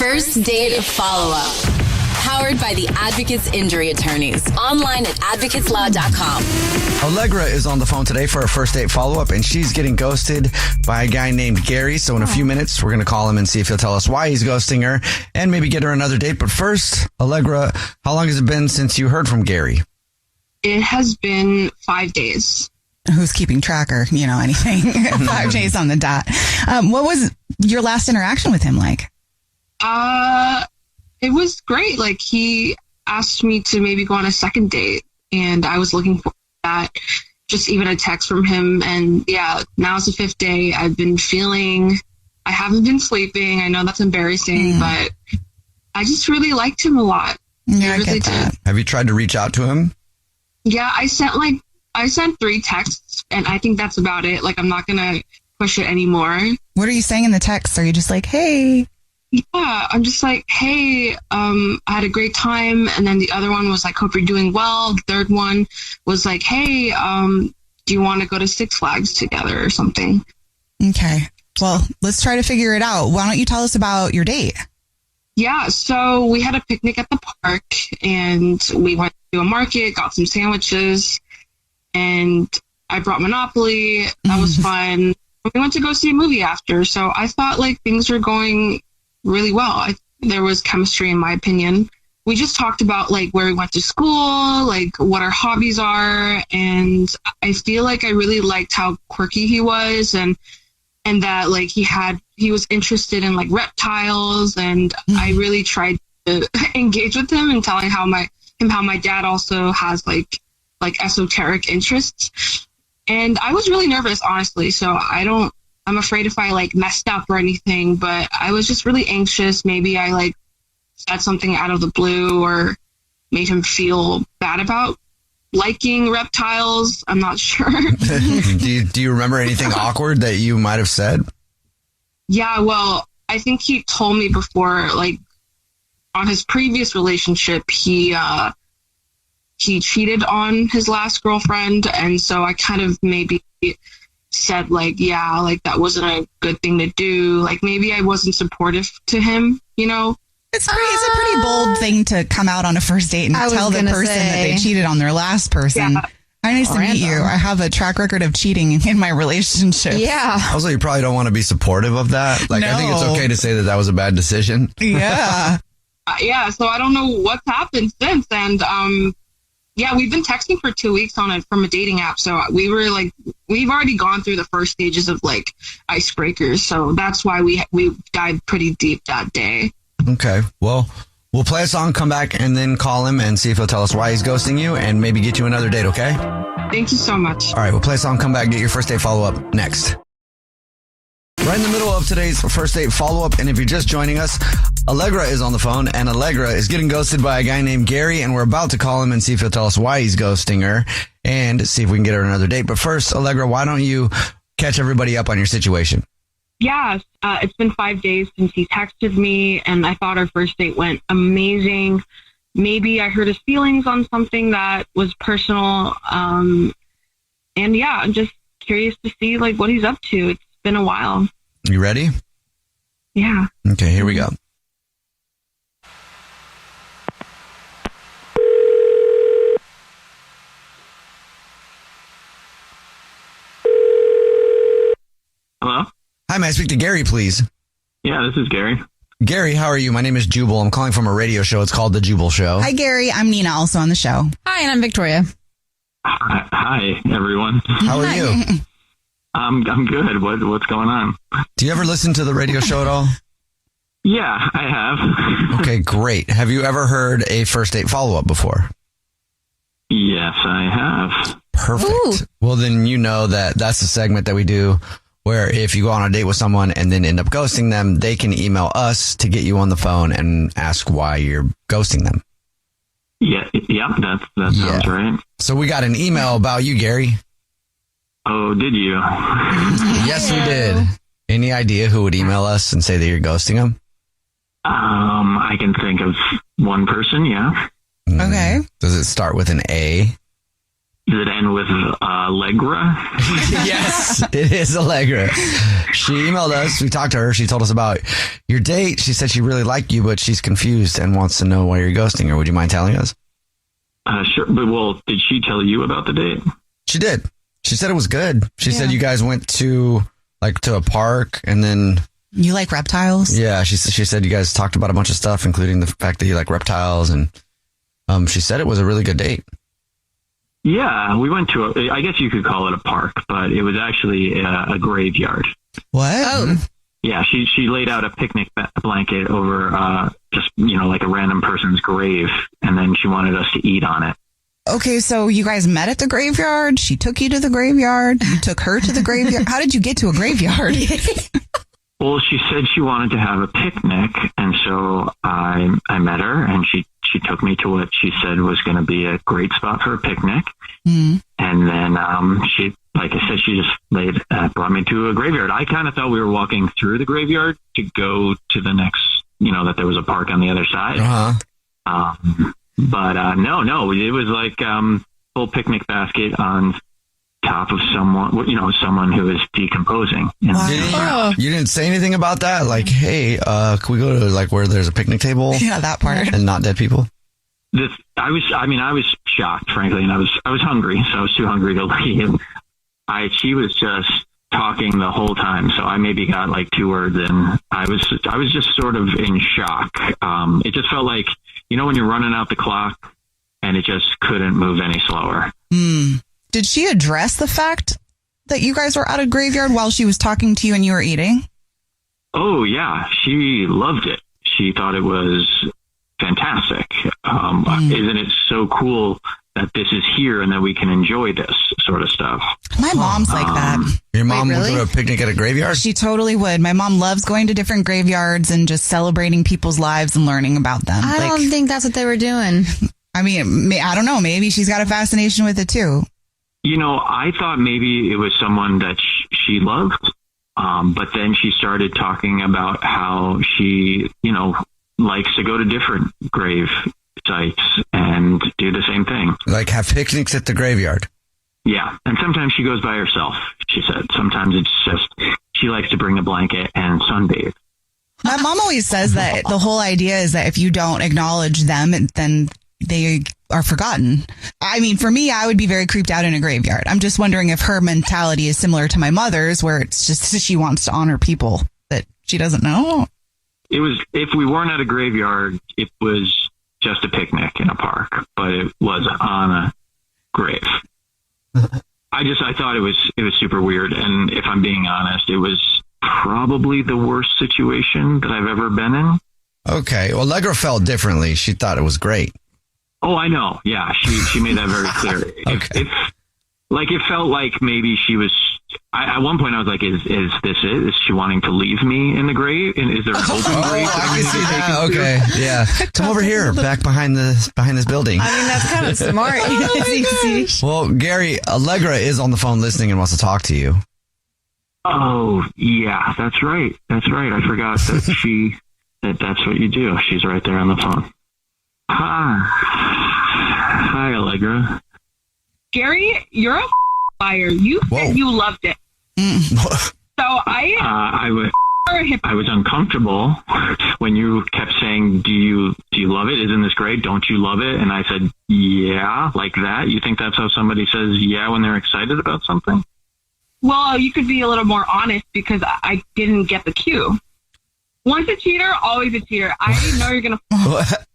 First Date Follow-Up. Powered by the Advocates Injury Attorneys. Online at advocateslaw.com. Allegra is on the phone today for a first date follow-up, and she's getting ghosted by a guy named Gary. So in a few minutes, we're going to call him and see if he'll tell us why he's ghosting her and maybe get her another date. But first, Allegra, how long has it been since you heard from Gary? It has been 5 days. Who's keeping track or, anything? 5 days on the dot. What was your last interaction with him like? It was great. Like, he asked me to maybe go on a second date, and I was looking for that. Just even a text from him. And yeah, now it's the 5th day. I haven't been sleeping. I know that's embarrassing, but I just really liked him a lot. Yeah, I get that. Have you tried to reach out to him? Yeah, I sent 3 texts, and I think that's about it. Like, I'm not going to push it anymore. What are you saying in the text? Are you just like, hey? Yeah, I'm just like, hey, I had a great time. And then the other one was like, hope you're doing well. The third one was like, hey, do you want to go to Six Flags together or something? Okay. Well, let's try to figure it out. Why don't you tell us about your date? Yeah, so we had a picnic at the park, and we went to a market, got some sandwiches, and I brought Monopoly. That was fun. We went to go see a movie after, so I thought like things were going really well. There was chemistry in my opinion. We just talked about like where we went to school, like what our hobbies are, and I feel like I really liked how quirky he was, and that like he was interested in like reptiles, and I really tried to engage with him and telling how my dad also has like esoteric interests. And I was really nervous, honestly, so I'm afraid if I like messed up or anything, but I was just really anxious. Maybe I like said something out of the blue or made him feel bad about liking reptiles. I'm not sure. Do you remember anything awkward that you might have said? Yeah, well, I think he told me before, like on his previous relationship, he cheated on his last girlfriend, and so I kind of maybe said like, yeah, like that wasn't a good thing to do. Like maybe I wasn't supportive to him, It's a pretty bold thing to come out on a first date and tell the person that they cheated on their last person. Yeah. Hi, nice to meet you. I have a track record of cheating in my relationship. Yeah. Also, you probably don't want to be supportive of that. Like, I think it's okay to say that was a bad decision. Yeah. Yeah. So I don't know what's happened since. And, yeah, we've been texting for 2 weeks from a dating app. So we've already gone through the first stages of like icebreakers. So that's why we dived pretty deep that day. Okay. Well, we'll play a song, come back, and then call him and see if he'll tell us why he's ghosting you and maybe get you another date, okay? Thank you so much. All right, we'll play a song, come back, get your first date follow-up next. Right in the middle of today's first date follow-up, and if you're just joining us, Allegra is on the phone, and Allegra is getting ghosted by a guy named Gary, and we're about to call him and see if he'll tell us why he's ghosting her and see if we can get her another date. But first, Allegra, why don't you catch everybody up on your situation? Yeah, it's been 5 days since he texted me, and I thought our first date went amazing. Maybe I hurt his feelings on something that was personal. And yeah, I'm just curious to see like what he's up to. It's been a while. You ready? Yeah. Okay, here we go. Hello? Hi, may I speak to Gary, please? Yeah, this is Gary. Gary, how are you? My name is Jubal. I'm calling from a radio show. It's called The Jubal Show. Hi, Gary. I'm Nina, also on the show. Hi, and I'm Victoria. Hi, everyone. How are you? I'm good. What's going on? Do you ever listen to the radio show at all? Yeah, I have. Okay, great. Have you ever heard a first date follow-up before? Yes, I have. Perfect. Ooh. Well, then you know that's the segment that we do where if you go on a date with someone and then end up ghosting them, they can email us to get you on the phone and ask why you're ghosting them. Yeah, that sounds right. So we got an email about you, Gary. Oh, did you? Yes, we did. Any idea who would email us and say that you're ghosting them? I can think of one person, yeah. Okay. Does it start with an A? Does it end with Allegra? Yes, it is Allegra. She emailed us. We talked to her. She told us about your date. She said she really liked you, but she's confused and wants to know why you're ghosting her. Would you mind telling us? Sure. But, well, did she tell you about the date? She did. She said it was good. She said you guys went to a park and then... You like reptiles? Yeah, she said you guys talked about a bunch of stuff, including the fact that you like reptiles. And she said it was a really good date. Yeah, we went to I guess you could call it a park, but it was actually a graveyard. What? Oh. Yeah, she laid out a picnic blanket over just, like a random person's grave, and then she wanted us to eat on it. Okay, so you guys met at the graveyard. She took you to the graveyard. You took her to the graveyard. How did you get to a graveyard? Well, she said she wanted to have a picnic, and so I met her, and she took me to what she said was going to be a great spot for a picnic. Mm. And then she, like I said, she just brought me to a graveyard. I kind of thought we were walking through the graveyard to go to the next, that there was a park on the other side. Uh-huh. But no, it was like full picnic basket on top of someone who is decomposing. Wow. You didn't say anything about that? Like, hey, can we go to where there's a picnic table? Yeah, that part. And not dead people? I was shocked, frankly, and I was hungry, so I was too hungry to leave. She was just talking the whole time, so I maybe got 2 words in. I was just sort of in shock. It just felt like, when you're running out the clock and it just couldn't move any slower. Mm. Did she address the fact that you guys were at a graveyard while she was talking to you and you were eating? Oh, yeah. She loved it. She thought it was fantastic. Isn't it so cool that this is here and that we can enjoy this sort of stuff? My mom's like that. Your mom Wait, really? would go to a picnic at a graveyard? She totally would. My mom loves going to different graveyards and just celebrating people's lives and learning about them. I don't think that's what they were doing. I mean, I don't know. Maybe she's got a fascination with it too. I thought maybe it was someone that she loved, but then she started talking about how she, likes to go to different grave sites and do the same thing. Like have picnics at the graveyard? Yeah, and sometimes she goes by herself, she said. Sometimes it's just she likes to bring a blanket and sunbathe. My mom always says that the whole idea is that if you don't acknowledge them, then they are forgotten. I mean, for me, I would be very creeped out in a graveyard. I'm just wondering if her mentality is similar to my mother's, where it's just she wants to honor people that she doesn't know. It was, if we weren't at a graveyard, it was just a picnic in a park, but it was on a grave. I thought it was super weird. And if I'm being honest, it was probably the worst situation that I've ever been in. Okay. Well, Allegra felt differently. She thought it was great. Oh, I know. Yeah. She made that very clear. Okay. It felt like maybe she was, at one point I was like, is this it? Is she wanting to leave me in the grave? And is there an open grave? I can see that. Okay. Yeah. Come over here, back behind this building. I mean, that's kind of smart. Well, Gary, Allegra is on the phone listening and wants to talk to you. Oh, yeah, that's right. That's right. I forgot that that's what you do. She's right there on the phone. Hi, Allegra. Gary, you're a liar. You said you loved it. So I was uncomfortable when you kept saying, do you love it? Isn't this great? Don't you love it? And I said, yeah, like that. You think that's how somebody says yeah when they're excited about something? Well, you could be a little more honest because I didn't get the cue. Once a cheater, always a cheater. I know you're going to...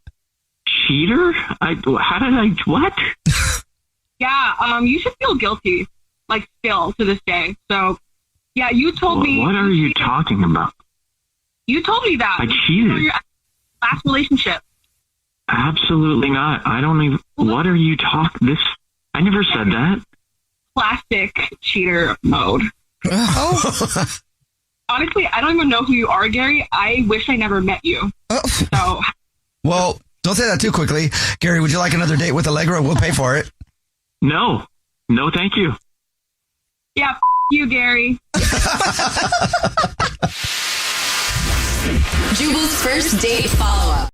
Cheater? What? Yeah, you should feel guilty, still to this day. So, yeah, you told me... What are you talking about? You told me that. I cheated. Your last relationship. Absolutely not. I don't even... What are you talking... I never said that. Classic cheater mode. Oh. Honestly, I don't even know who you are, Gary. I wish I never met you. So... Well, don't say that too quickly. Gary, would you like another date with Allegra? We'll pay for it. No, thank you. Yeah, you, Gary. Jubal's first date follow-up.